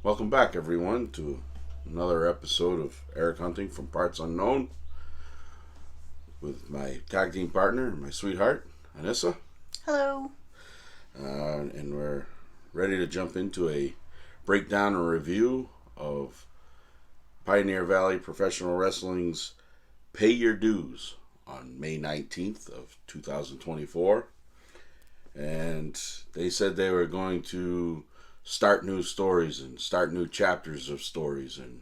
Welcome back, everyone, to another episode of Eric Hunting from Parts Unknown with my tag team partner, my sweetheart, Anissa. Hello. And we're ready to jump into a breakdown and review of Pioneer Valley Professional Wrestling's Pay Your Dues on May 19th of 2024. And they said they were going to start new stories and start new chapters of stories, and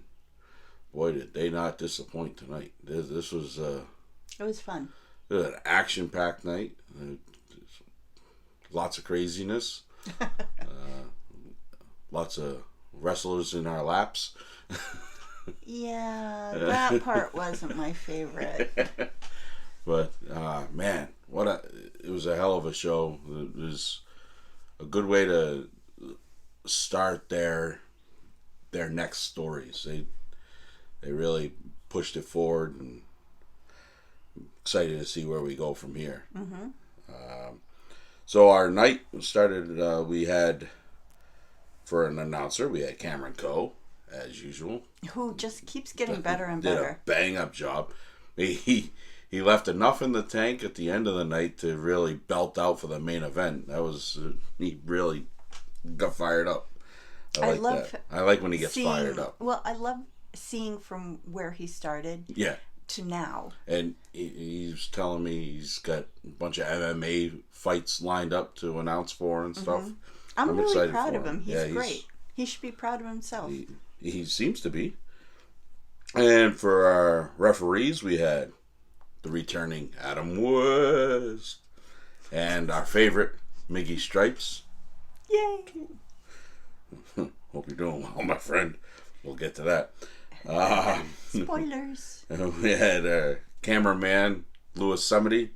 boy, did they not disappoint tonight. This was It was fun. an action-packed night. Lots of craziness. Lots of wrestlers in our laps. Yeah, that part wasn't my favorite. But man, it was a hell of a show. It was a good way to start their next stories. They really pushed it forward, and I'm excited to see where we go from here. Mm-hmm. So our night started. We had, for an announcer, we had Cameron Coe, as usual, Who just keeps getting better and did better. a bang up job. He left enough in the tank at the end of the night to really belt out for the main event. That was he really got fired up. I like that. I like when he gets fired up. Well, I love seeing from where he started. Yeah. To now. And he was telling me he's got a bunch of MMA fights lined up to announce for and stuff. Mm-hmm. I'm really proud of him. He's great. He should be proud of himself. He seems to be. And for our referees, we had the returning Adam West and our favorite Miggy Stripes. Yay! Hope you're doing well, my friend. We'll get to that. Spoilers. We had cameraman Louis Summity,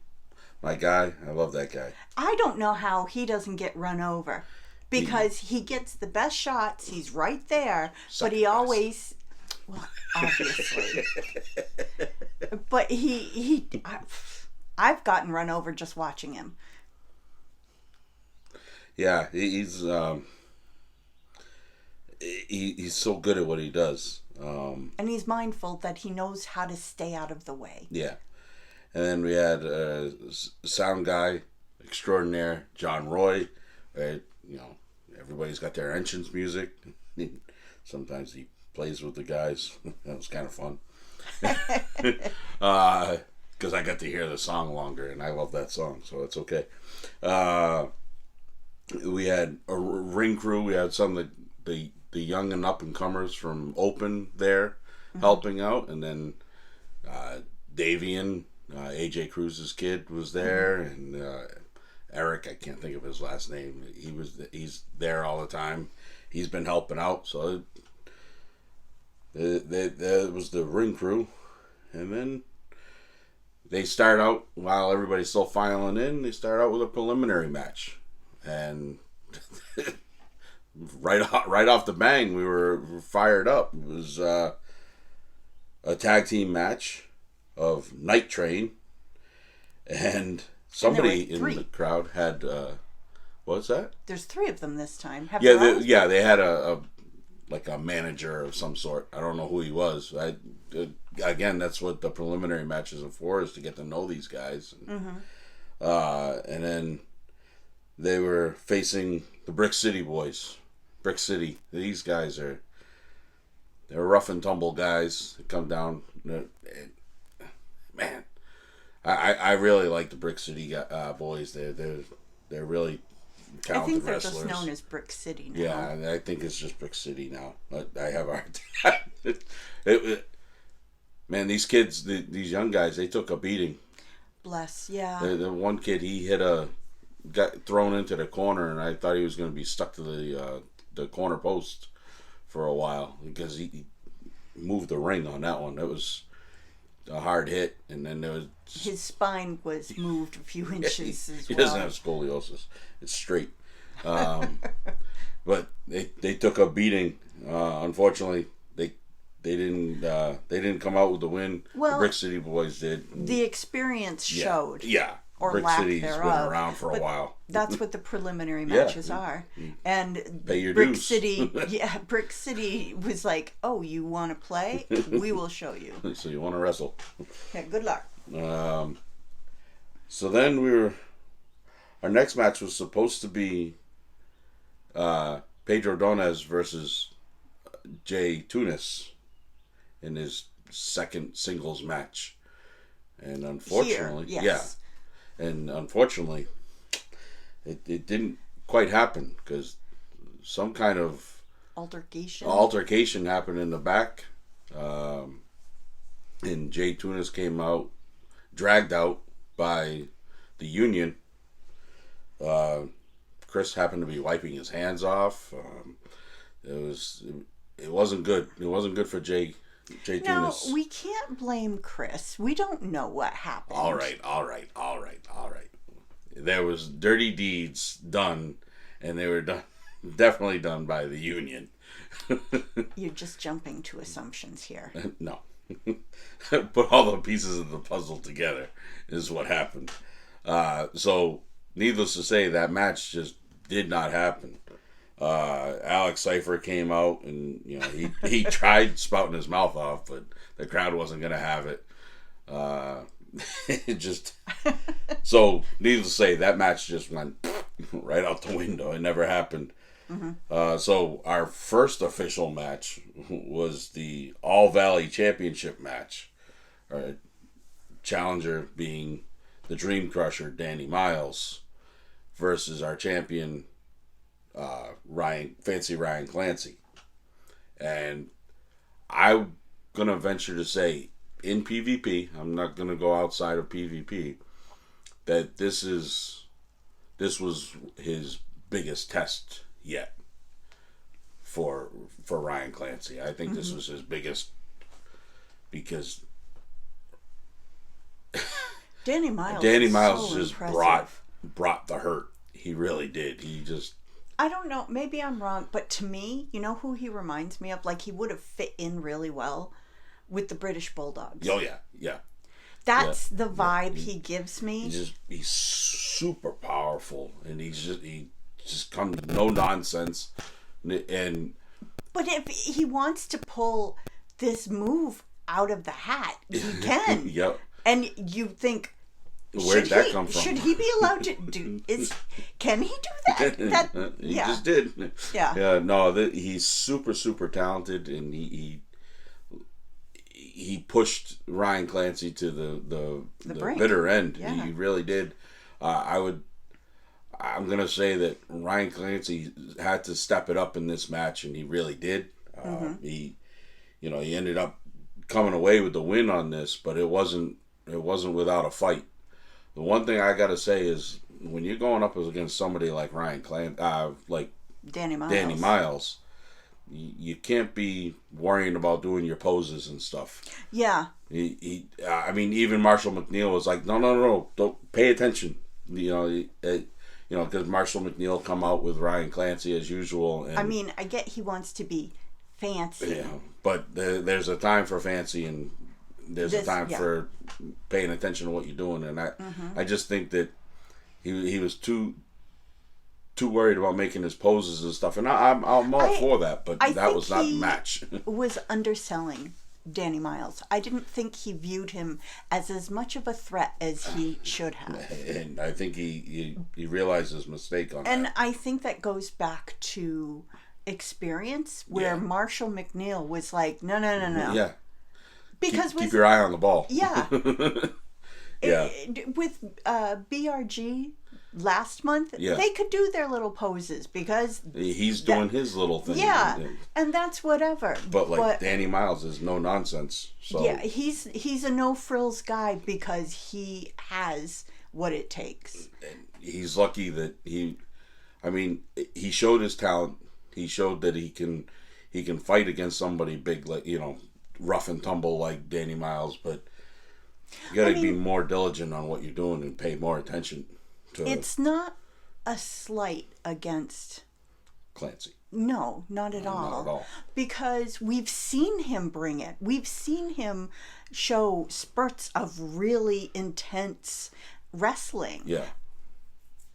my guy. I love that guy. I don't know how he doesn't get run over, because he gets the best shots. He's right there, but he always, well, obviously, but I've gotten run over just watching him. Yeah, he's so good at what he does. And he's mindful that he knows how to stay out of the way. Yeah. And then we had sound guy extraordinaire, John Roy. Right? You know, everybody's got their entrance music. Sometimes he plays with the guys. That was kind of fun. Because I got to hear the song longer, and I love that song, so it's okay. We had a ring crew. We had some of the young and up and comers from Open there helping out, and then Davian, AJ Cruz's kid, was there, and Eric, I can't think of his last name. He's there all the time. He's been helping out, so that was the ring crew, and then they start out while everybody's still filing in. They start out with a preliminary match, and right off the bang, we were fired up. It was a tag team match of Night Train, and somebody in the crowd had what's that? There's 3 of them this time. They had a manager of some sort. I don't know who he was. Again, that's what the preliminary matches are for, is to get to know these guys. And then they were facing the Brick City boys. Brick City. These guys they're rough and tumble guys. They come down. Man, I really like the Brick City boys. They're really talented wrestlers. I think they're just known as Brick City now. Yeah, I think it's just Brick City now. I have a hard time. Man, these kids, these young guys, they took a beating. Bless, yeah. The one kid, he got thrown into the corner, and I thought he was going to be stuck to the corner post for a while, because he moved the ring on that one. That was a hard hit, and then there was his spine was moved a few inches as well. He doesn't have scoliosis; it's straight. But they took a beating. Unfortunately, they didn't come out with the win. Well, the Brick City boys did. The experience showed. Yeah, or Brick lack City's thereof. been around for a while. That's what the preliminary Yeah. matches are. And Pay your Brick dues. City, Brick City was like, "Oh, you want to play? We will show you." So you want to wrestle. Yeah, good luck. So then our next match was supposed to be Pedro Donez versus Jay Tunis in his second singles match. And unfortunately, Here, yes. and unfortunately, it didn't quite happen because some kind of altercation happened in the back. And Jay Tunis came out, dragged out by the Union. Chris happened to be wiping his hands off. It wasn't good. It wasn't good for Jay Now, Tunis. we can't blame Chris. We don't know what happened. All right. There was dirty deeds done, and they were definitely done by the Union. You're just jumping to assumptions here. No. Put all the pieces of the puzzle together is what happened. So, needless to say, that match just did not happen. Alex Cypher came out and he tried spouting his mouth off, but the crowd wasn't going to have it. It just so needless to say, that match just went right out the window. It never happened. Mm-hmm. So our first official match was the All Valley Championship match. Our challenger being the Dream Crusher Danny Miles versus our champion Ryan Clancy. And I'm gonna venture to say, in PvP, I'm not gonna go outside of PvP, that this was his biggest test yet for Ryan Clancy. I think this was his biggest, because Danny Miles so just impressive. brought the hurt. He really did. He just, I don't know, maybe I'm wrong, but to me, you know who he reminds me of? Like, he would have fit in really well with the British Bulldogs. oh yeah. That's the vibe he gives me. He's super powerful, and he just comes no nonsense, and But if he wants to pull this move out of the hat, he can. Yep. And you think, Where'd that come from? Should he be allowed to do? Can he do that? He just did. Yeah. Yeah. No, he's super talented, and he pushed Ryan Clancy to the bitter end. Yeah. He really did. I'm gonna say that Ryan Clancy had to step it up in this match, and he really did. He ended up coming away with the win on this, but it wasn't without a fight. The one thing I gotta say is, when you're going up against somebody like like Danny Miles, you can't be worrying about doing your poses and stuff. Yeah. I mean, even Marshall McNeil was like, no, don't pay attention. Because Marshall McNeil come out with Ryan Clancy as usual. And, I mean, I get he wants to be fancy. Yeah, but there's a time for fancy, and there's a time for paying attention to what you're doing. And I just think that he was too worried about making his poses and stuff. And I'm all for that, but that was not the match. Was underselling Danny Miles. I didn't think he viewed him as much of a threat as he should have. And I think he realized his mistake on that. And I think that goes back to experience, where Marshall McNeil was like, no. Yeah. Because keep your eye on the ball. Yeah. Yeah. With BRG last month, they could do their little poses because he's doing his little thing. Yeah, and that's whatever. But Danny Miles is no nonsense. So yeah, he's a no frills guy because he has what it takes. And he's lucky that he showed his talent. He showed that he can fight against somebody big, like rough and tumble like Danny Miles, but you got to be more diligent on what you're doing and pay more attention to. It's not a slight against Clancy. No, not at all. Not at all. Because we've seen him bring it. We've seen him show spurts of really intense wrestling. Yeah.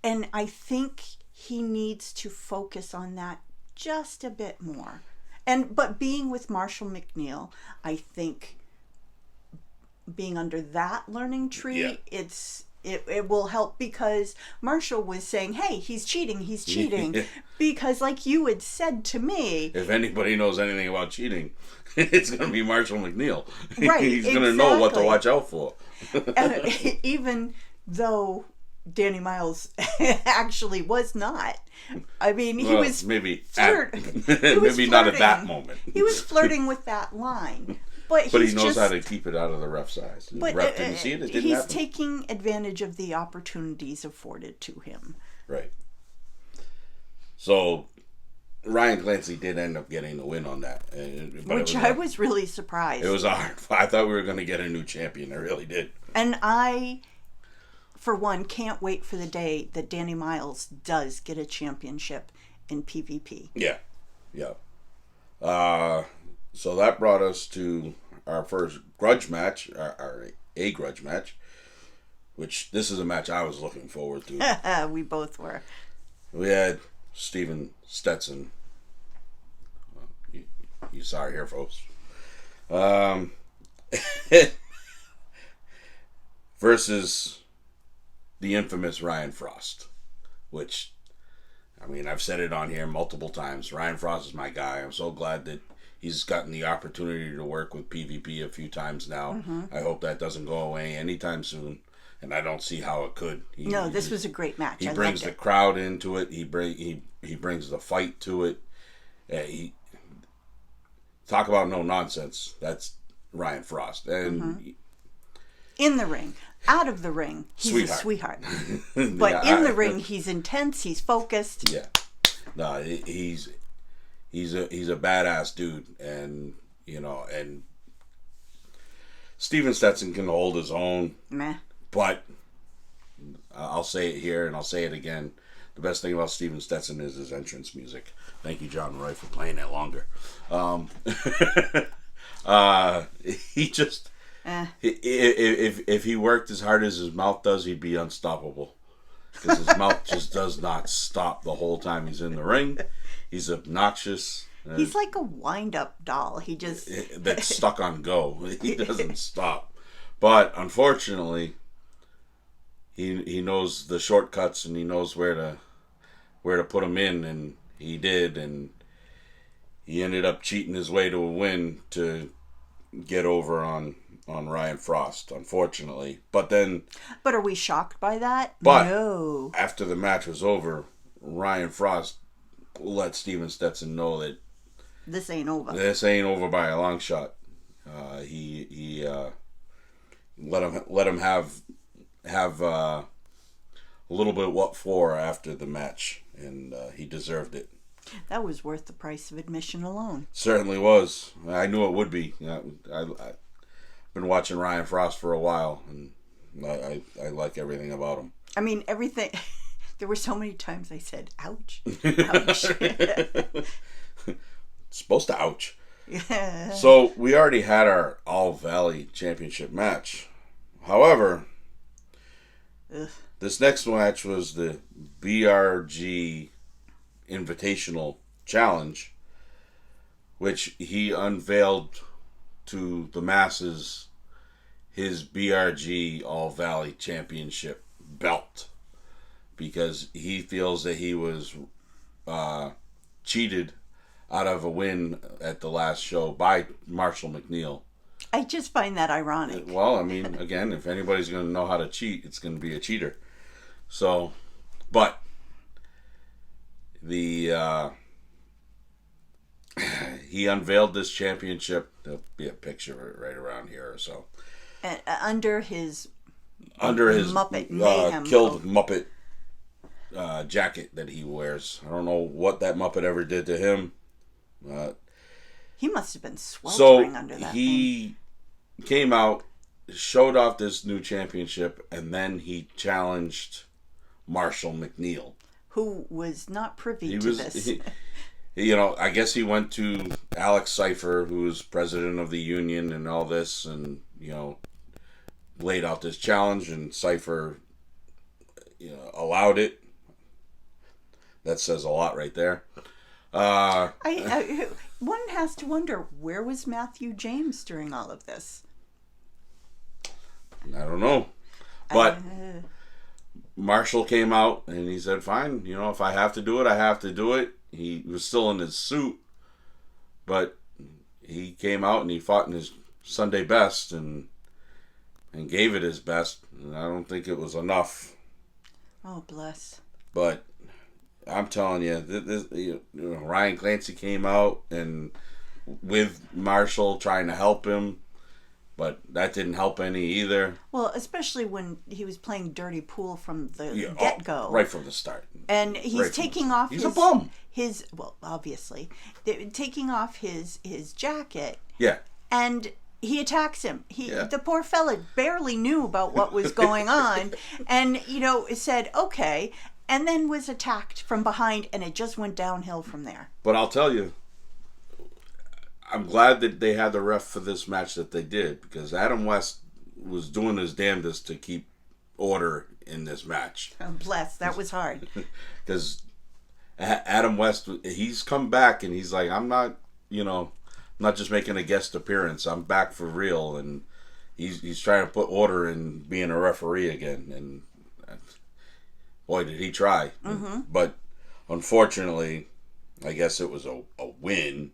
And I think he needs to focus on that just a bit more. But being with Marshall McNeil, I think being under that learning tree, it will help, because Marshall was saying, hey, he's cheating. Because like you had said to me, if anybody knows anything about cheating, it's going to be Marshall McNeil. Right, He's going to know what to watch out for. Even though Danny Miles actually was not. I mean, he was maybe maybe not at that moment. He was flirting with that line. But he knows how to keep it out of the ref's eyes. The ref didn't see it. It didn't he's happen. taking advantage of the opportunities afforded to him. Right. So Ryan Clancy did end up getting the win on that. Which I was really surprised. It was hard. I thought we were going to get a new champion. I really did. And I, for one, can't wait for the day that Danny Miles does get a championship in PvP. Yeah. So that brought us to our first grudge match, a grudge match, which this is a match I was looking forward to. We both were. We had Steven Stetson. Well, you saw it here, folks. Versus the infamous Ryan Frost, which, I mean, I've said it on here multiple times. Ryan Frost is my guy. I'm so glad that he's gotten the opportunity to work with PvP a few times now. Mm-hmm. I hope that doesn't go away anytime soon, and I don't see how it could. This was a great match. He brings the crowd into it. He brings the fight to it. Talk about no nonsense. That's Ryan Frost. And in the ring, out of the ring, he's a sweetheart. But in the ring, he's intense. He's focused. Yeah, no, he's a badass dude, and and Steven Stetson can hold his own. Meh. But I'll say it here and I'll say it again. The best thing about Steven Stetson is his entrance music. Thank you, John Roy, for playing it longer. He just if he worked as hard as his mouth does, he'd be unstoppable. Because his mouth just does not stop the whole time he's in the ring. He's obnoxious. He's like a wind-up doll. He just that's stuck on go. He doesn't stop. But unfortunately, he knows the shortcuts and he knows where to put them in, and he did, and he ended up cheating his way to a win to get over on Ryan Frost, unfortunately. But are we shocked by that? But no. After the match was over, Ryan Frost let Steven Stetson know that this ain't over. This ain't over by a long shot. He let him have a little bit what for after the match, and he deserved it. That was worth the price of admission alone. Certainly was. I knew it would be. I've been watching Ryan Frost for a while, and I like everything about him. I mean, everything. There were so many times I said, ouch. Ouch. Supposed to ouch. Yeah. So we already had our All Valley Championship match. However, this next match was the BRG Invitational Challenge, which he unveiled to the masses his BRG All Valley Championship belt, because he feels that he was cheated out of a win at the last show by Marshall McNeil. I just find that ironic. Well, I mean, again, if anybody's going to know how to cheat, it's going to be a cheater. So, but he unveiled this championship. There'll be a picture of it right around here or so. Under his Muppet mayhem killed Muppet jacket that he wears. I don't know what that Muppet ever did to him. He must have been sweltering under that. He came out, showed off this new championship, and then he challenged Marshall McNeil, who was not privy to this. I guess he went to Alex Cipher, who's president of the union and all this, and laid out this challenge, and Cipher allowed it. That says a lot right there. One has to wonder, where was Matthew James during all of this? I don't know. But Marshall came out and he said, fine, if I have to do it, I have to do it. He was still in his suit, but he came out and he fought in his Sunday best and gave it his best. And I don't think it was enough. Oh, bless. But I'm telling you, Ryan Clancy came out and with Marshall trying to help him, but that didn't help any either. Well, especially when he was playing dirty pool from the get-go. Right from the start. And he's taking off He's a bum. Well, obviously. Taking off his jacket. Yeah. And he attacks him. The poor fella barely knew about what was going on. And, said, okay, and then was attacked from behind, and it just went downhill from there. But I'll tell you, I'm glad that they had the ref for this match that they did, because Adam West was doing his damnedest to keep order in this match. Oh, bless. That was hard. Because Adam West, he's come back and he's like, I'm not, not just making a guest appearance. I'm back for real. And he's trying to put order in being a referee again. And boy, did he try. Mm-hmm. But unfortunately, I guess it was a win.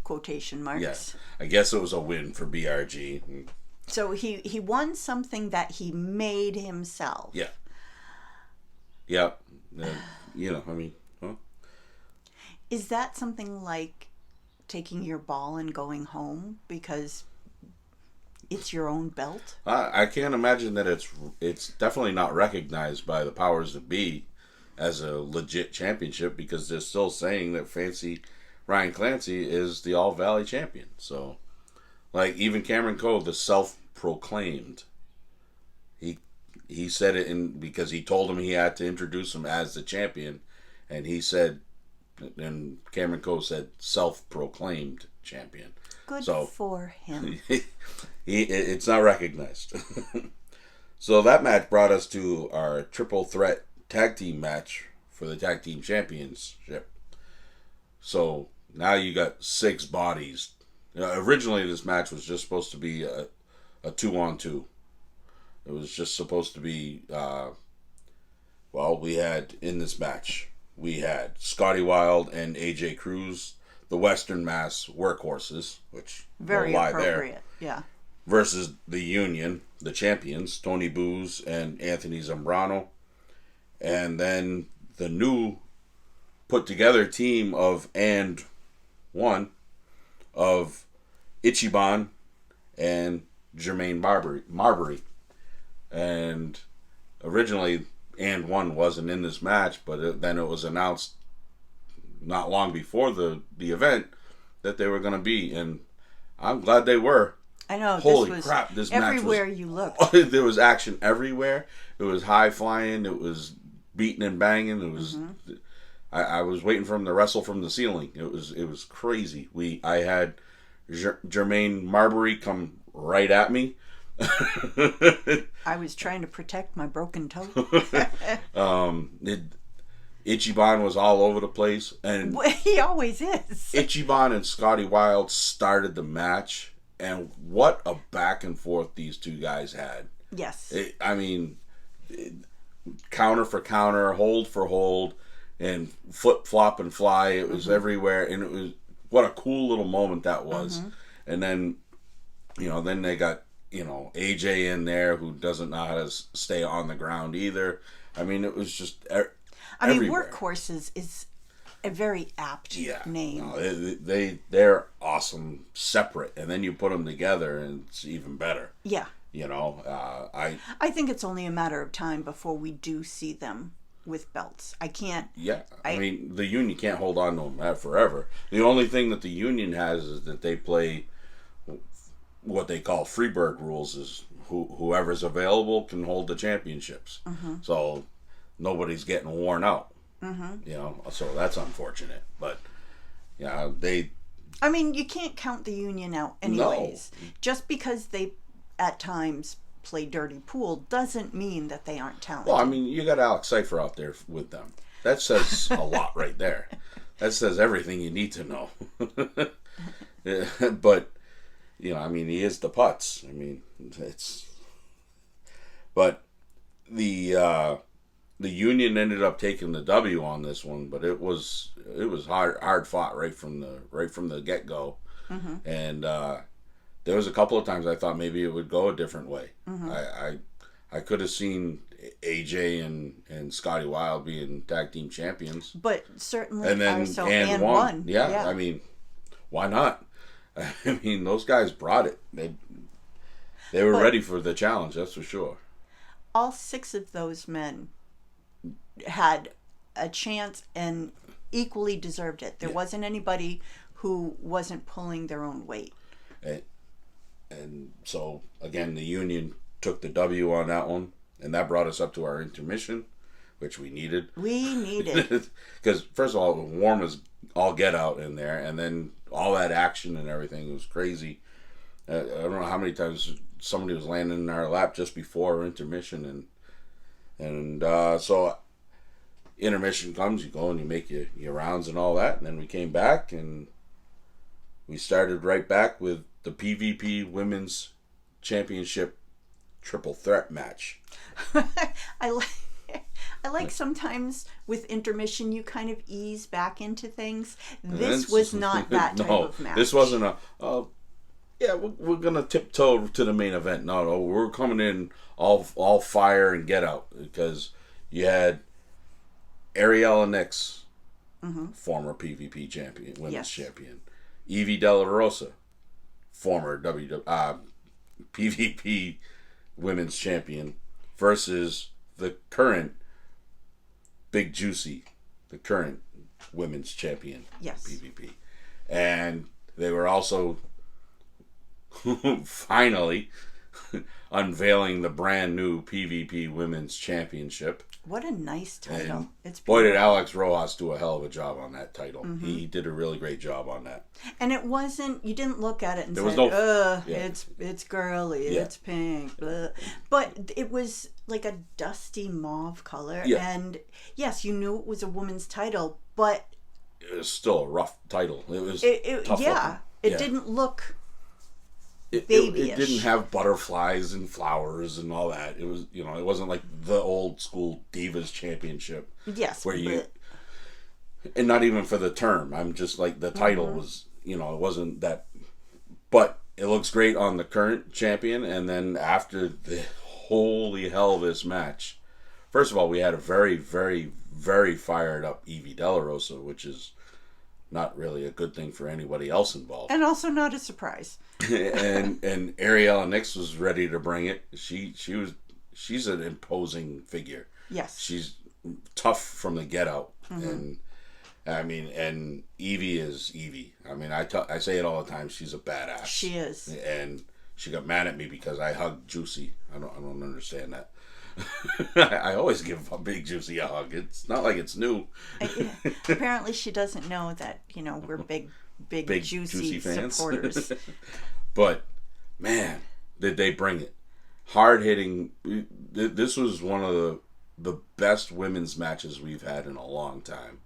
Quotation marks. Yes, I guess it was a win for BRG. So he won something that he made himself. Yeah. Yeah. I mean, huh? Is that something like taking your ball and going home because it's your own belt? I can't imagine that it's definitely not recognized by the powers that be as a legit championship, because they're still saying that Fancy Ryan Clancy is the All Valley champion. So, like, even Cameron Cole, the self-proclaimed, he said it because he told him he had to introduce him as the champion, and he said, and Cameron Cole said self-proclaimed champion. Good for him. It's not recognized. So that match brought us to our triple threat tag team match for the tag team championship. So now you got 6 bodies. Originally, this match was just supposed to be a 2-on-2. It was just supposed to be, we had in this match, we had Scotty Wild and AJ Cruz, the Western Mass workhorses, which very lie appropriate, there, yeah. versus the Union, the champions, Tony Booz and Anthony Zambrano. And then the new put together team of Ichiban and Jermaine Marbury. And originally And One wasn't in this match, but then it was announced not long before the event that they were going to be, and I'm glad they were. I know. Holy crap, this match was everywhere you look. There was action everywhere. It was high flying. It was beating and banging. It was. Mm-hmm. I was waiting for him to wrestle from the ceiling. It was crazy. I had Jermaine Marbury come right at me. I was trying to protect my broken toe. Ichiban was all over the place, and he always is. Ichiban and Scotty Wild started the match, and what a back and forth these two guys had. Yes. Counter for counter, hold for hold, and flip, flop, and fly. It was everywhere, and it was what a cool little moment that was. Mm-hmm. And then, then they got AJ in there, who doesn't know how to stay on the ground either. I mean, it was just everywhere. Workhorses is a very apt name. No, they're awesome separate, and then you put them together, and it's even better. Yeah. I think it's only a matter of time before we do see them with belts. I can't. Yeah, I mean, the Union can't hold on to them forever. The only thing that the Union has is that they play what they call Freebird rules, is whoever's available can hold the championships. Mm-hmm. So nobody's getting worn out. Mm-hmm. So that's unfortunate. But I mean, you can't count the Union out anyways. No. Just because they at times play dirty pool doesn't mean that they aren't talented. Well, I mean, you got Alex Cipher out there with them. That says a lot right there. That says everything you need to know. But, you know, I mean, he is the putz. I mean, it's... But the Union ended up taking the W on this one, but it was hard fought right from the get go, and there was a couple of times I thought maybe it would go a different way. I could have seen AJ and Scotty Wilde being tag team champions, but certainly and then also and won. Yeah, Yeah, I mean, why not? I mean, those guys brought it. They were ready for the challenge, that's for sure. All 6 of those men had a chance and equally deserved it. There wasn't anybody who wasn't pulling their own weight. And so, again, the Union took the W on that one, and that brought us up to our intermission, which we needed. Because, first of all, it was warm as all get out in there, and then all that action and everything was crazy. I don't know how many times somebody was landing in our lap just before our intermission, and so intermission comes, you go and you make your rounds and all that, and then we came back and we started right back with the PvP Women's Championship triple threat match. I like sometimes with intermission you kind of ease back into things. This was not that type of match. This wasn't yeah, we're gonna tiptoe to the main event. No, we're coming in all fire and get out, because you had Ariella Nix, former PvP champion, women's champion, Evie Della Rosa, former PvP women's champion, versus the current Big Juicy, the current women's champion, PvP, and they were also finally unveiling the brand new PvP Women's Championship. What a nice title. And it's boy, did Alex Rojas do a hell of a job on that title. He did a really great job on that. And it wasn't, you didn't look at it and say, it's girly, it's pink, blah. But it was like a dusty mauve color. Yeah. And yes, you knew it was a woman's title, but it was still a rough title. It was tough looking. It didn't look It didn't have butterflies and flowers and all that. It was, it wasn't like the old school Divas Championship. Yes. And not even for the term. I'm just like, the title was, it wasn't that. But it looks great on the current champion. And then after the holy hell this match, first of all, we had a very, very, very fired up Evie Della Rosa, which is not really a good thing for anybody else involved. And also not a surprise. and Ariella Nix was ready to bring it. She's an imposing figure. Yes. She's tough from the get out. And and Evie is Evie. I mean, I say it all the time, she's a badass. She is. And she got mad at me because I hugged Juicy. I don't understand that. I always give a Big Juicy a hug. It's not like it's new. Apparently she doesn't know that, we're big juicy fans. Supporters. But, man, did they bring it. Hard hitting. This was one of the best women's matches we've had in a long time.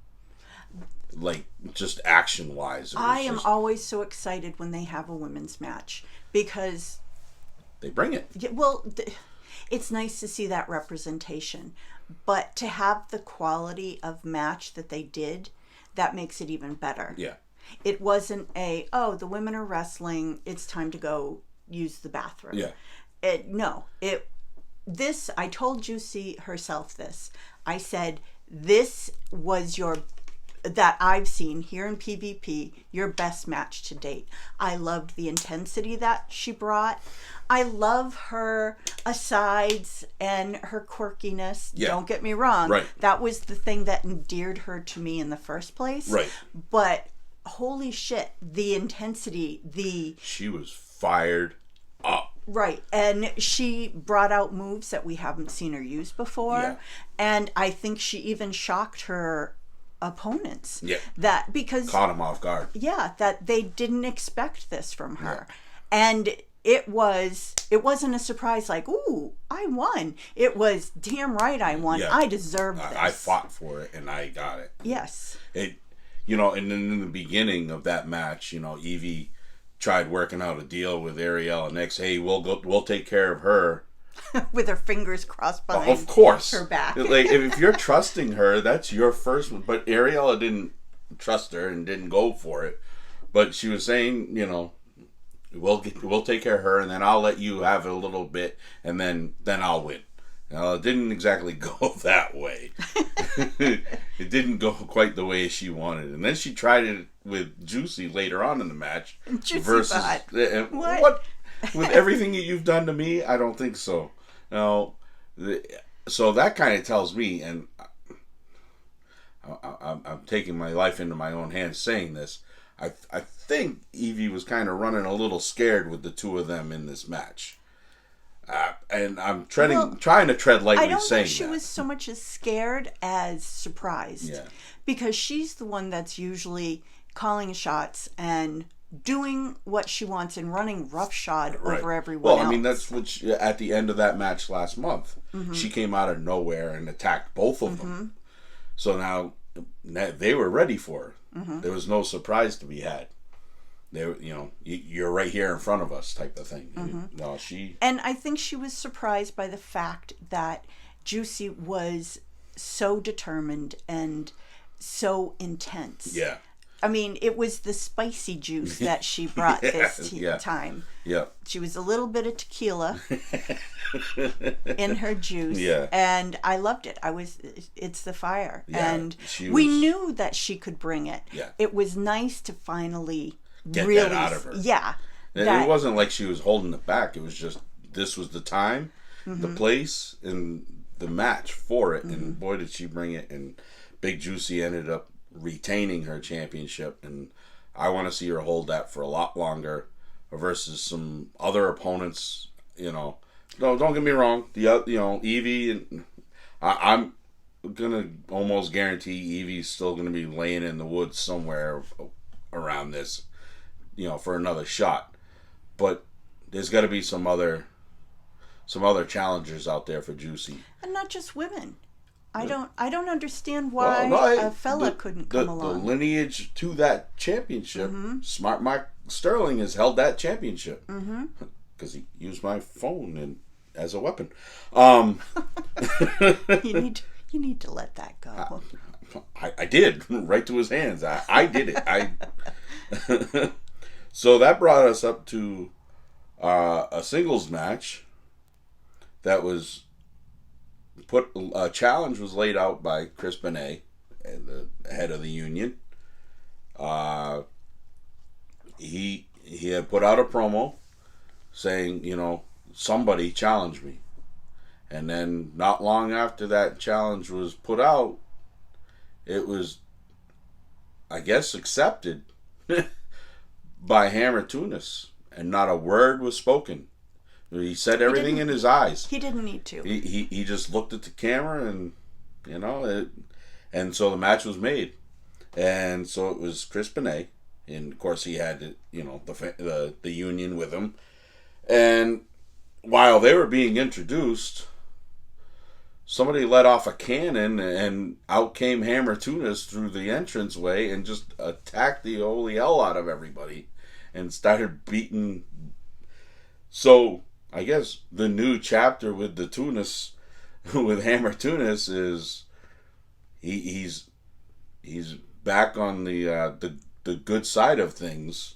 Like, just action wise. I am always so excited when they have a women's match, because they bring it. Yeah, well, it's nice to see that representation, but to have the quality of match that they did, that makes it even better. Yeah. It wasn't the women are wrestling, it's time to go use the bathroom. Yeah. I told Juicy herself this. I said, this was that I've seen here in PvP, your best match to date. I loved the intensity that she brought. I love her asides and her quirkiness. Yeah. Don't get me wrong. Right. That was the thing that endeared her to me in the first place. Right. But holy shit, the intensity, she was fired up. Right. And she brought out moves that we haven't seen her use before. Yeah. And I think she even shocked her opponents. Yeah. Because caught them off guard. Yeah, that they didn't expect this from her. Yeah. And it wasn't a surprise like, ooh, I won. It was, damn right I won. Yeah. I deserved this. I fought for it and I got it. Yes. And then in the beginning of that match, Evie tried working out a deal with Ariel and X. Hey, we'll take care of her. With her fingers crossed behind of course. her back. Like, if you're trusting her, that's your first one. But Ariel didn't trust her and didn't go for it. But she was saying, we'll take care of her, and then I'll let you have a little bit, and then I'll win. It didn't exactly go that way. It didn't go quite the way she wanted. And then she tried it with Juicy later on in the match. Juicy versus what? With everything that you've done to me, I don't think so. Now, so that kind of tells me, and I'm taking my life into my own hands saying this, I think Evie was kind of running a little scared with the two of them in this match. And I'm trying to tread lightly saying that. I don't think she was so much as scared as surprised. Yeah. Because she's the one that's usually calling shots and doing what she wants and running roughshod over everyone else. Well, I mean, that's what at the end of that match last month, she came out of nowhere and attacked both of them. So now they were ready for her. There was no surprise to be had. They, you're right here in front of us, type of thing. No, and I think she was surprised by the fact that Juicy was so determined and so intense. Yeah. I mean, it was the spicy juice that she brought this time. Yeah. She was a little bit of tequila in her juice. Yeah. And I loved it. It's the fire. Yeah, and we knew that she could bring it. Yeah. It was nice to finally get really, that out of her. Yeah. It wasn't like she was holding it back. It was just, this was the time, the place, and the match for it. And boy, did she bring it. And Big Juicy ended up retaining her championship, and I want to see her hold that for a lot longer versus some other opponents. No, don't get me wrong. Evie, and I'm gonna almost guarantee Evie's still gonna be laying in the woods somewhere around this, for another shot. But there's got to be some other challengers out there for Juicy, and not just women. I don't understand why a fella couldn't come along. The lineage to that championship, Smart Mark Sterling has held that championship because he used my phone as a weapon. You need to let that go. I did, right to his hands. I did it. So that brought us up to a singles match that was. A challenge was laid out by Chris Benet, the head of the union. He had put out a promo saying, somebody challenge me. And then not long after that challenge was put out, it was, I guess, accepted by Hammer Tunis, and not a word was spoken. He said everything in his eyes. He didn't need to. He just looked at the camera and, and so the match was made. And so it was Chris Benet. And, of course, he had, the union with him. And while they were being introduced, somebody let off a cannon and out came Hammer Tunis through the entranceway and just attacked the holy hell out of everybody and started beating. So I guess the new chapter with the Tunis, with Hammer Tunis, is he's back on the good side of things.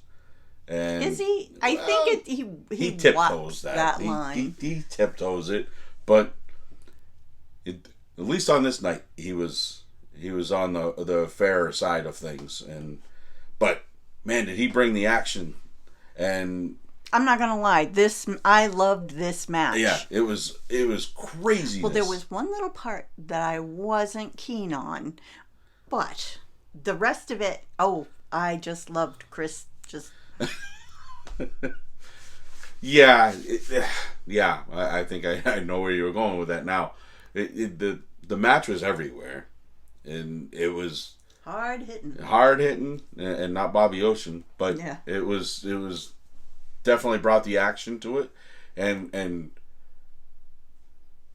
And is he? I think he tiptoes that line. He tiptoes it, but at least on this night he was on the fairer side of things. But man, did he bring the action! And I'm not gonna lie, I loved this match. Yeah, it was crazy. Well, there was one little part that I wasn't keen on, but the rest of it, I just loved Chris. Yeah. I think I know where you were going with that. Now, the match was everywhere, and it was hard hitting, and not Bobby Ocean, but it was definitely brought the action to it, and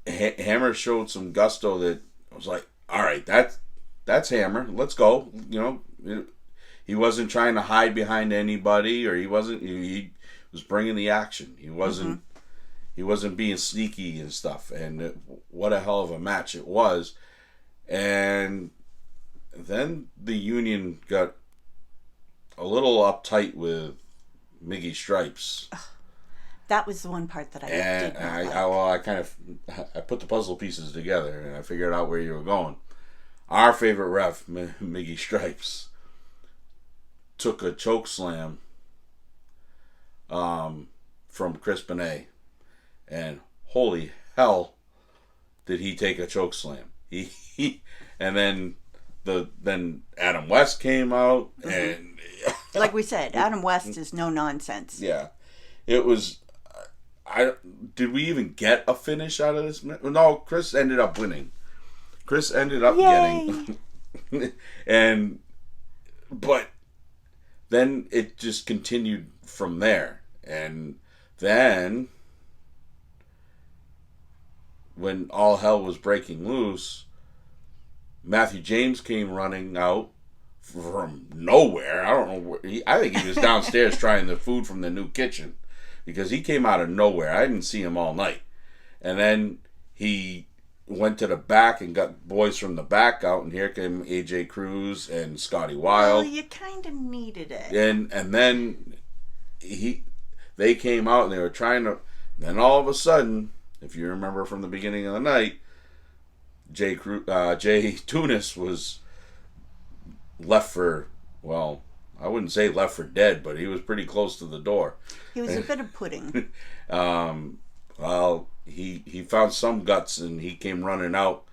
Hammer showed some gusto that I was like, all right, that's Hammer. Let's go. He wasn't trying to hide behind anybody, or he wasn't. He was bringing the action. He wasn't. Mm-hmm. He wasn't being sneaky and stuff. And what a hell of a match it was. And then the Union got a little uptight with Miggy Stripes. That was the one part that I did not like. I put the puzzle pieces together and I figured out where you were going. Our favorite ref, Miggy Stripes, took a choke slam from Chris Benet, and holy hell, did he take a choke slam? He and then Adam West came out, and like we said, Adam West is no nonsense. Yeah, it was. Did we even get a finish out of this? No, Chris ended up winning. Chris ended up getting, but then it just continued from there, and then when all hell was breaking loose, Matthew James came running out from nowhere. I don't know where. I think he was downstairs trying the food from the new kitchen, because he came out of nowhere. I didn't see him all night. And then he went to the back and got boys from the back out, and here came AJ Cruz and Scotty Wild. Well, you kind of needed it. And then they came out and they were trying to. Then all of a sudden, if you remember from the beginning of the night, Jay Tunis was left for, well, I wouldn't say left for dead, but he was pretty close to the door. He was a bit of pudding. Well, he found some guts and he came running out.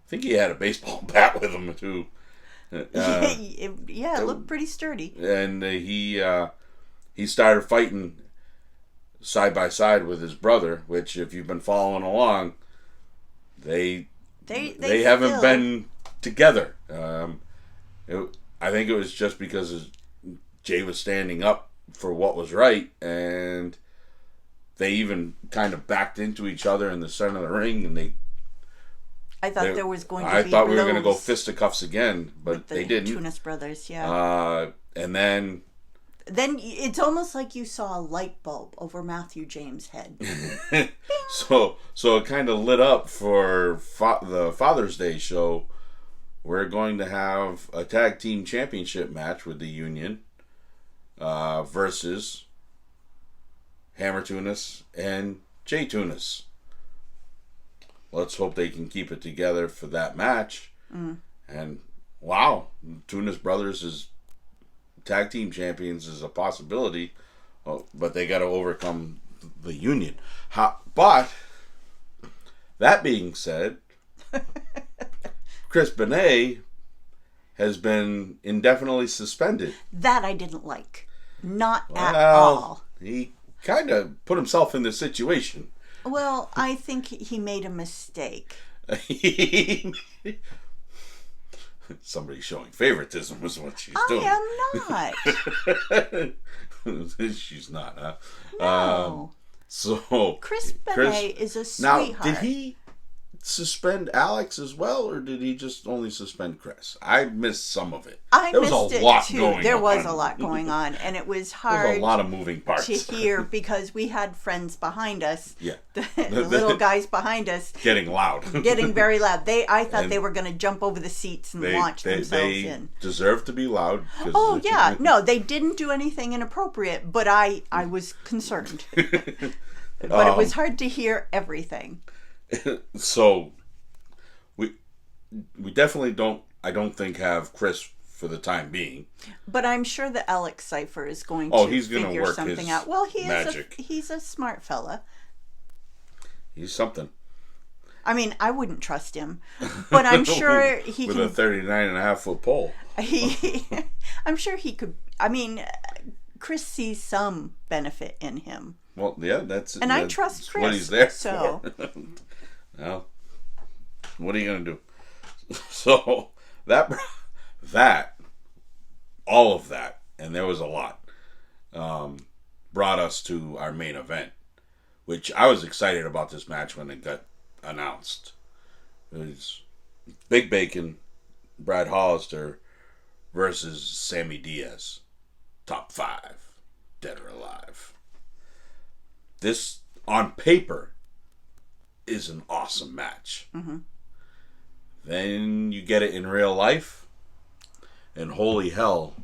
I think he had a baseball bat with him too. It looked pretty sturdy. And he started fighting side by side with his brother, which, if you've been following along, they haven't been together. I think it was just because Jay was standing up for what was right, and they even kind of backed into each other in the center of the ring, and I thought there was going to be I thought we were going to go fisticuffs again, but they didn't. Tunis brothers, yeah. And then it's almost like you saw a light bulb over Matthew James' head. so it kind of lit up for the Father's Day show. We're going to have a tag team championship match with the Union versus Hammer Tunis and Jay Tunis. Let's hope they can keep it together for that match. And wow, Tunis Brothers is tag team champions is a possibility, but they got to overcome the Union. But that being said, Chris Benet has been indefinitely suspended. That I didn't like. Not at all. He kind of put himself in this situation. Well, I think he made a mistake. Somebody's showing favoritism is what she's doing. I am not. She's not, huh? No. So Chris Benet is a sweetheart. Now, did he suspend Alex as well, or did he just only suspend Chris? I missed some of it. There was a lot going on, and it was hard. There's a lot of moving parts to hear, because we had friends behind us. Yeah, the little guys behind us getting loud, getting very loud. I thought they were going to jump over the seats and launch themselves in. They deserve to be loud. Oh yeah, no, they didn't do anything inappropriate, but I was concerned. But it was hard to hear everything. So we definitely I don't think have Chris for the time being. But I'm sure the Alex Cipher is going to figure work something out. Well, magic. He's a smart fella. He's something. I mean, I wouldn't trust him, but I'm sure he with can. With a 39.5-foot pole. I'm sure he could. I mean, Chris sees some benefit in him. Well, yeah, I trust Chris. What he's there for. Well, what are you gonna do? So all of that, and there was a lot. brought us to our main event, which I was excited about this match when it got announced. It was Big Bacon, Brad Hollister versus Sammy Diaz. Top 5, dead or alive. This, on paper, is an awesome match. Mm-hmm. Then you get it in real life, and holy hell,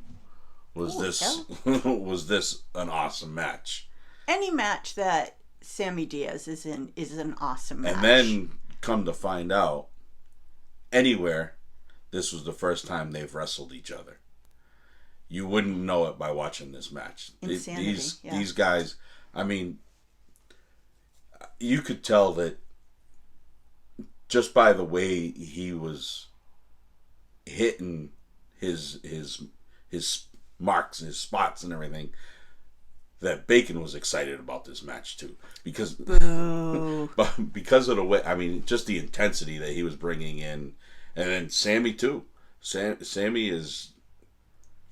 was this an awesome match. Any match that Sammy Diaz is in is an awesome match. And then, come to find out, anywhere, this was the first time they've wrestled each other. You wouldn't know it by watching this match. Insanity, These guys, I mean, you could tell that just by the way he was hitting his marks, his spots and everything, that Bacon was excited about this match too. Because because of the way, I mean, just the intensity that he was bringing in. And then Sammy too. Sammy is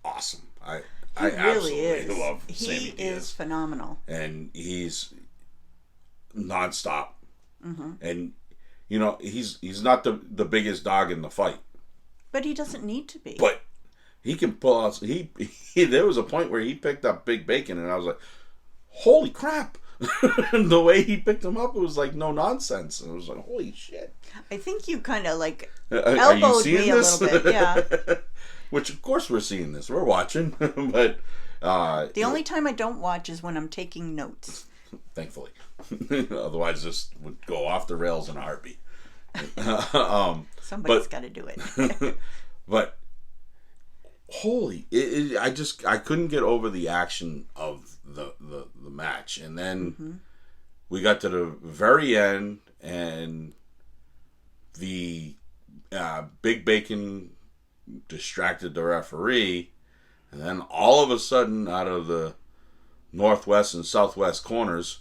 awesome. I absolutely love Sammy Diaz. He is phenomenal. And he's nonstop. Mm-hmm. And you know, he's not the biggest dog in the fight. But he doesn't need to be. But he can pull out. He there was a point where he picked up Big Bacon, and I was like, "Holy crap!" The way he picked him up, it was like no nonsense. And I was like, "Holy shit!" I think you kind of like elbowed me this? A little bit, yeah. Which of course we're seeing this. We're watching, but the only time I don't watch is when I'm taking notes. Thankfully, otherwise this would go off the rails in a heartbeat. Somebody's got to do it. But holy, I couldn't get over the action of the match, and then we got to the very end, and the Big Bacon distracted the referee, and then all of a sudden, out of the northwest and southwest corners,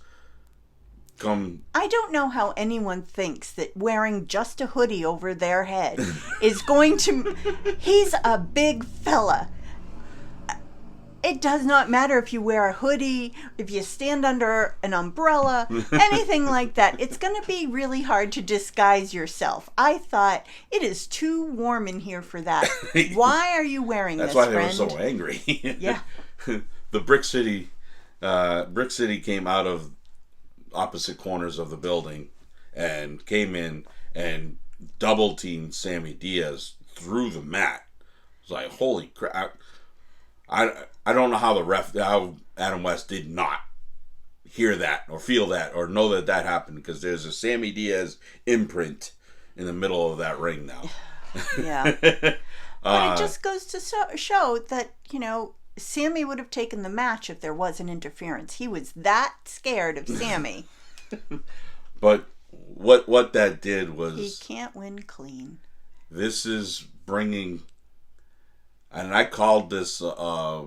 I don't know how anyone thinks that wearing just a hoodie over their head is going to... He's a big fella. It does not matter if you wear a hoodie, if you stand under an umbrella, anything like that. It's going to be really hard to disguise yourself. I thought, it is too warm in here for that. Why are you wearing That's this, why friend? they were so angry. Yeah. The Brick City came out of opposite corners of the building and came in and double teamed Sammy Diaz through the mat. It was like, holy crap. I don't know how Adam West did not hear that or feel that or know that happened, because there's a Sammy Diaz imprint in the middle of that ring now. Yeah. But it just goes to show that, you know, Sammy would have taken the match if there wasn't interference. He was that scared of Sammy. But what that did was... He can't win clean. This is bringing... And I called this, a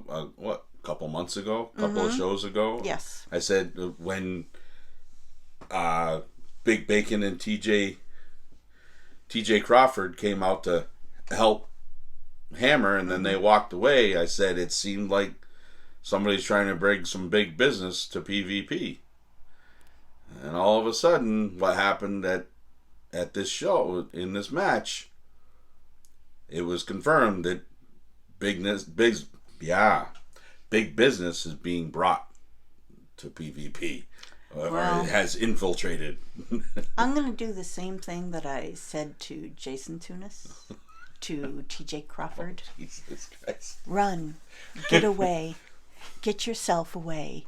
couple months ago? A couple of shows ago? Yes. I said when Big Bacon and TJ Crawford came out to help Hammer, and then they walked away, I said it seemed like somebody's trying to bring some big business to PvP. And all of a sudden, what happened at this show, in this match, it was confirmed that big business is being brought to PvP. Or it has infiltrated. I'm going to do the same thing that I said to Jason Tunis, to TJ Crawford. Oh, Jesus Christ. Run. Get away. Get yourself away.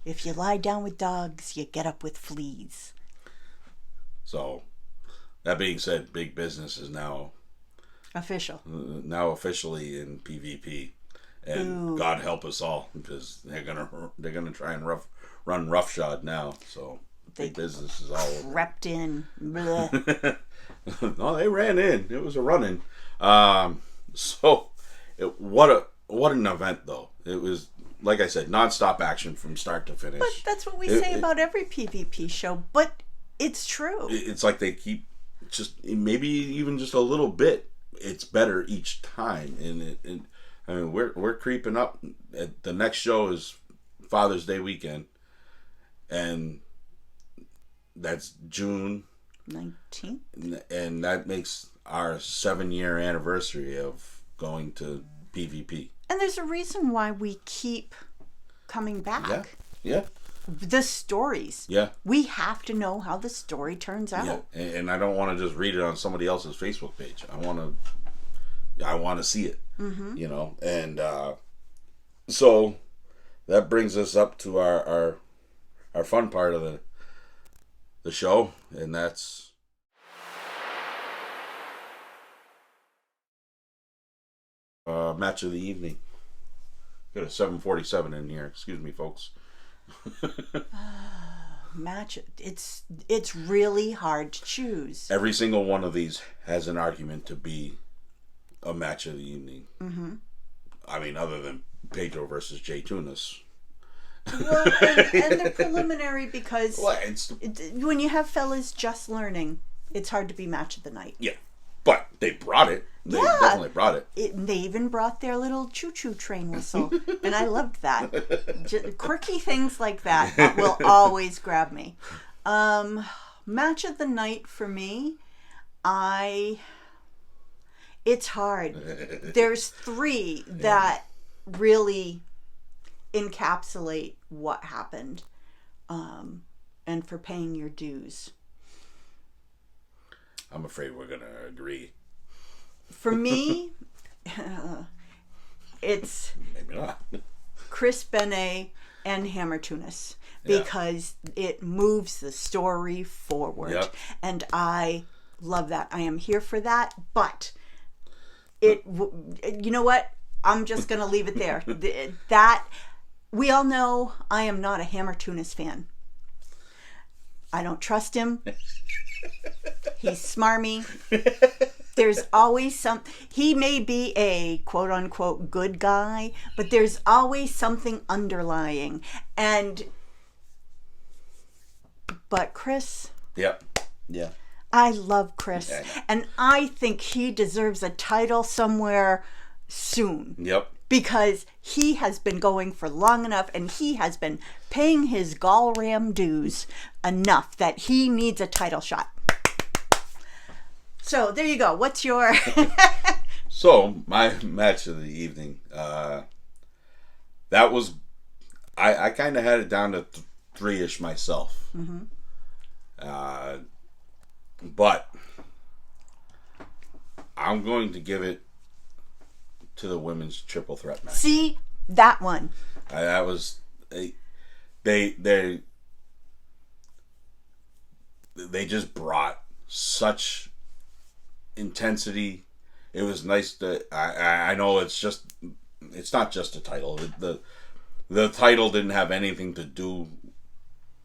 If you lie down with dogs, you get up with fleas. So, that being said, big business is now officially in PvP, and ooh. God help us all, because they're gonna try and run roughshod now. So big business is all crept in. No, they ran in. It was a run-in. What an event, though. It was, like I said, nonstop action from start to finish. But that's what we say about every PvP show. But it's true. It's like they keep just maybe even just a little bit. It's better each time, and I mean we're creeping up. The next show is Father's Day weekend, and that's June 19th. And that makes our 7-year anniversary of going to PvP. And there's a reason why we keep coming back. Yeah. The stories. Yeah. We have to know how the story turns out. Yeah. And I don't want to just read it on somebody else's Facebook page. I want to see it. Mm-hmm. You know, and so that brings us up to our fun part of the show, and that's match of the evening. Got a 747 in here. Excuse me, folks. Match. It's really hard to choose. Every single one of these has an argument to be a match of the evening. Mm-hmm. I mean, other than Pedro versus Jay Tunis. Well, and the preliminary, because when you have fellas just learning, it's hard to be match of the night. Yeah, but they brought it. They definitely brought it. They even brought their little choo-choo train whistle, and I loved that. Quirky things like that will always grab me. Match of the night for me, it's hard. There's 3 that really encapsulate what happened, and for paying your dues. I'm afraid we're gonna agree. For me, it's maybe not Chris Benet and Hammer Tunis, because it moves the story forward, and I love that. I am here for that, but you know what? I'm just gonna leave it there. That we all know I am not a Hammer Tunis fan. I don't trust him. He's smarmy. There's always he may be a quote unquote good guy, but there's always something underlying. But Chris. Yep. Yeah. I love Chris. And I think he deserves a title somewhere soon. Yep. Because he has been going for long enough, and he has been paying his Gallram dues enough that he needs a title shot. So there you go. What's your... So my match of the evening, that was, I kind of had it down to 3-ish myself. Mm-hmm. But I'm going to give it to the women's triple threat match. See, that one. That was they just brought such intensity. It was nice to. I know it's not just a title. The title didn't have anything to do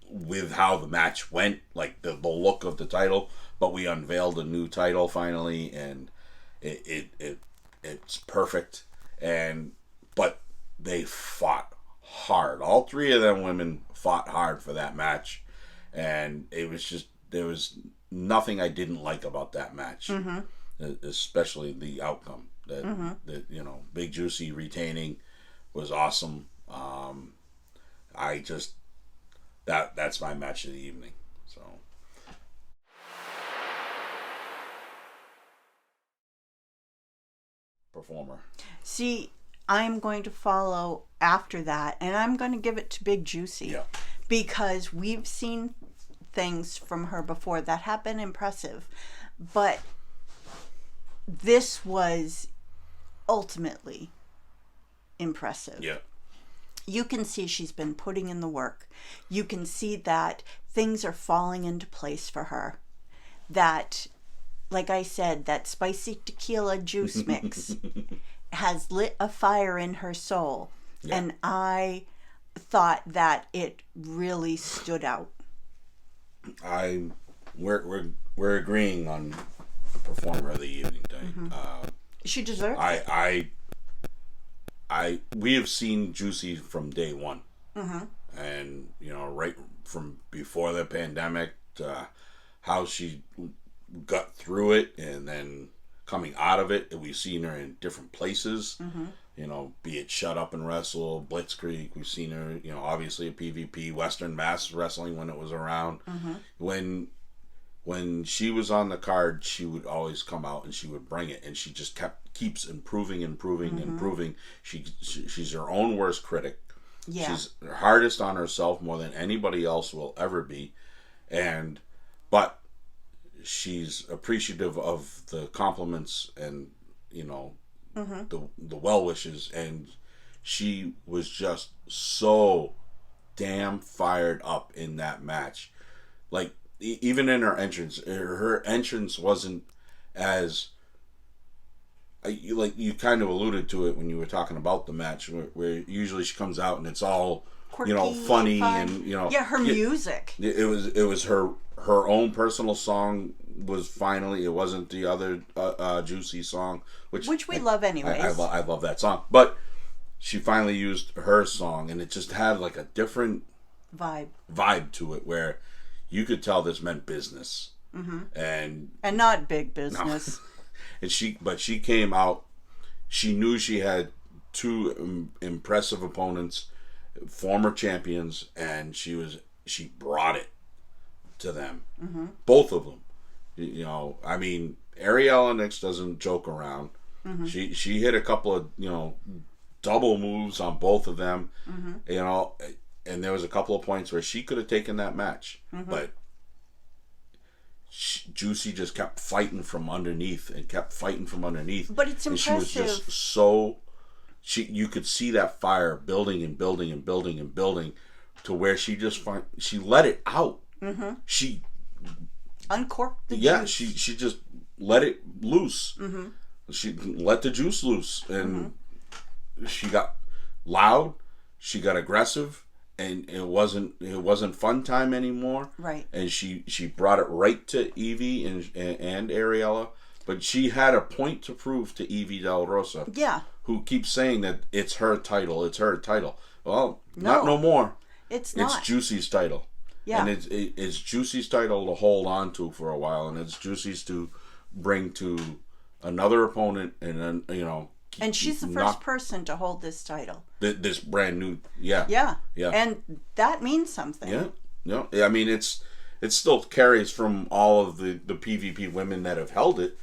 with how the match went, like the look of the title. But we unveiled a new title finally, and it's perfect. But they fought hard. All 3 of them women fought hard for that match, and it was just, there was nothing I didn't like about that match. Mm-hmm. Especially the outcome. That you know, Big Juicy retaining was awesome. I just that's my match of the evening. So. Performer. See, I'm going to follow after that, and I'm going to give it to Big Juicy. Yeah. Because we've seen things from her before that have been impressive, but this was ultimately impressive. Yeah. You can see she's been putting in the work. You can see that things are falling into place for her. That, like I said, that spicy tequila juice mix has lit a fire in her soul. Yeah. And I thought that it really stood out. We're agreeing on the performer of the evening tonight. Mm-hmm. She deserves it. We have seen Juicy from day one. Mm-hmm. And, you know, right from before the pandemic, how she got through it, and then coming out of it, we've seen her in different places. Mm-hmm. be it Shut Up and Wrestle, Blitzkrieg. We've seen her, obviously at PvP, Western Mass Wrestling when it was around. When she was on the card, she would always come out and she would bring it, and she just keeps improving. She's her own worst critic. Yeah. She's hardest on herself more than anybody else will ever be, but she's appreciative of the compliments and the well wishes, and she was just so damn fired up in that match. Like, even in her entrance wasn't as like you kind of alluded to it when you were talking about the match, where usually she comes out and it's all quirky, funny fun. and her music. It was her own personal song. Was finally, it wasn't the other Juicy song, which we love anyways. I love that song, but she finally used her song, and it just had like a different vibe to it, where you could tell this meant business, and not big business. No. And she came out. She knew she had two impressive opponents, former champions, and she brought it to them, both of them. I mean, Ariella Nix doesn't joke around. She hit a couple of double moves on both of them, and there was a couple of points where she could have taken that match, but Juicy just kept fighting from underneath and kept fighting from underneath. But it's impressive. And she was just so you could see that fire building and building and building and building to where she let it out. She uncorked the juice. She just let it loose. She let the juice loose, and she got loud. She got aggressive, and it wasn't fun time anymore. Right. And she brought it right to Evie and Ariella, but she had a point to prove to Evie Del Rosa. Yeah. Who keeps saying that it's her title. It's her title. Well, not no more. It's not. It's Juicy's title. Yeah. And it's Juicy's title to hold on to for a while, and it's Juicy's to bring to another opponent, and then and she's the first person to hold this title. This brand new, yeah, and that means something. Yeah. I mean, it still carries from all of the PvP women that have held it,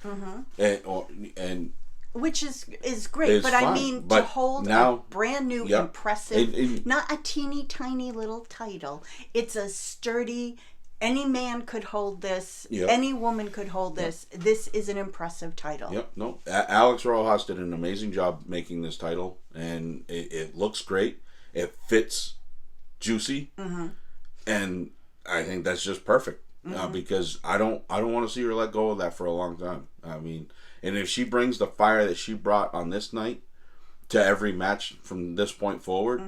and which is great, but fine. I mean, to hold now, a brand new, impressive, not a teeny tiny little title. It's a sturdy. Any man could hold this. Yep. Any woman could hold this. Yep. This is an impressive title. Yep. No, Alex Rojas did an amazing job making this title, and it looks great. It fits Juicy, and I think that's just perfect because I don't want to see her let go of that for a long time. I mean, and if she brings the fire that she brought on this night to every match from this point forward.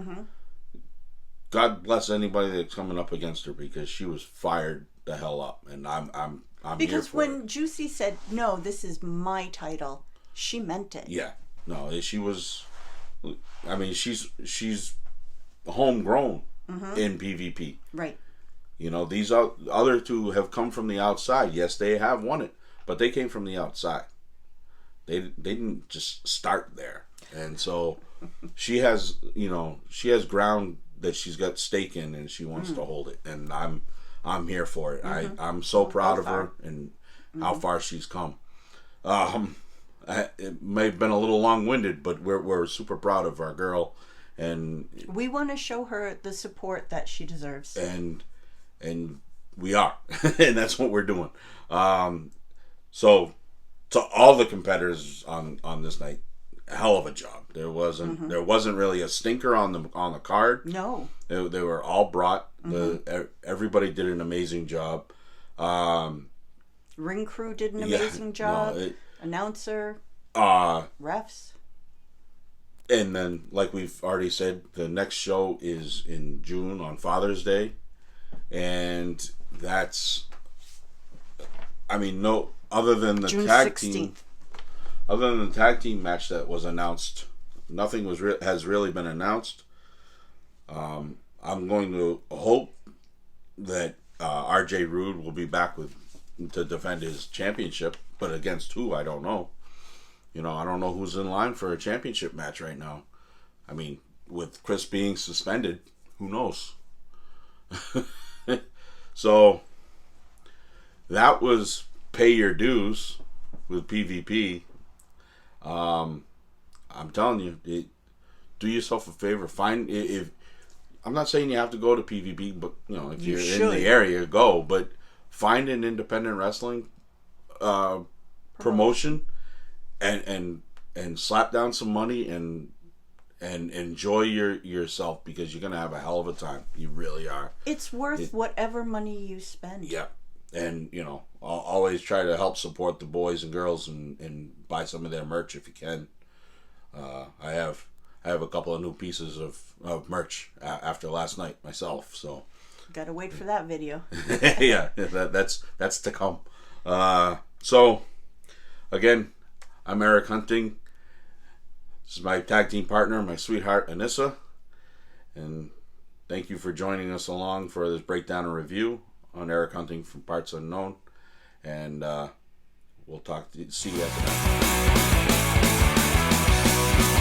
God bless anybody that's coming up against her, because she was fired the hell up, and I'm because here for when it. Juicy said, "No, this is my title," she meant it. Yeah, no, she was. I mean, she's homegrown in PvP, right? These other two have come from the outside. Yes, they have won it, but they came from the outside. They didn't just start there, and so she has ground that she's got stake in, and she wants to hold it, and I'm here for it. I'm so proud of her and how far she's come. It may have been a little long-winded, but we're super proud of our girl, and we want to show her the support that she deserves, and we are, and that's what we're doing. So to all the competitors on this night, hell of a job. There wasn't really a stinker on the card. No, they were all brought. Everybody did an amazing job. Ring crew did an amazing job. Announcer, refs, and then, like we've already said, the next show is in June on Father's Day, and that's, I mean, no, other than the June tag 16th. team. Other than the tag team match that was announced, nothing has really been announced. I'm going to hope that RJ Rude will be back to defend his championship, but against who, I don't know. You know, I don't know who's in line for a championship match right now. I mean, with Chris being suspended, who knows? So that was Pay Your Dues with PvP. I'm telling you, do yourself a favor. Find if I'm not saying you have to go to PvP, but you know if you're in the area, go. But find an independent wrestling promotion and slap down some money and enjoy yourself, because you're gonna have a hell of a time. You really are. It's worth whatever money you spend. Yeah, and you know, I'll always try to help support the boys and girls and buy some of their merch if you can. I have a couple of new pieces of merch after last night myself, so gotta wait for that video. Yeah, that's to come. So again, I'm Eric Hunting. This is my tag team partner, my sweetheart Anissa, and thank you for joining us along for this breakdown and review on Eric Hunting from Parts Unknown, and we'll see you at the next one.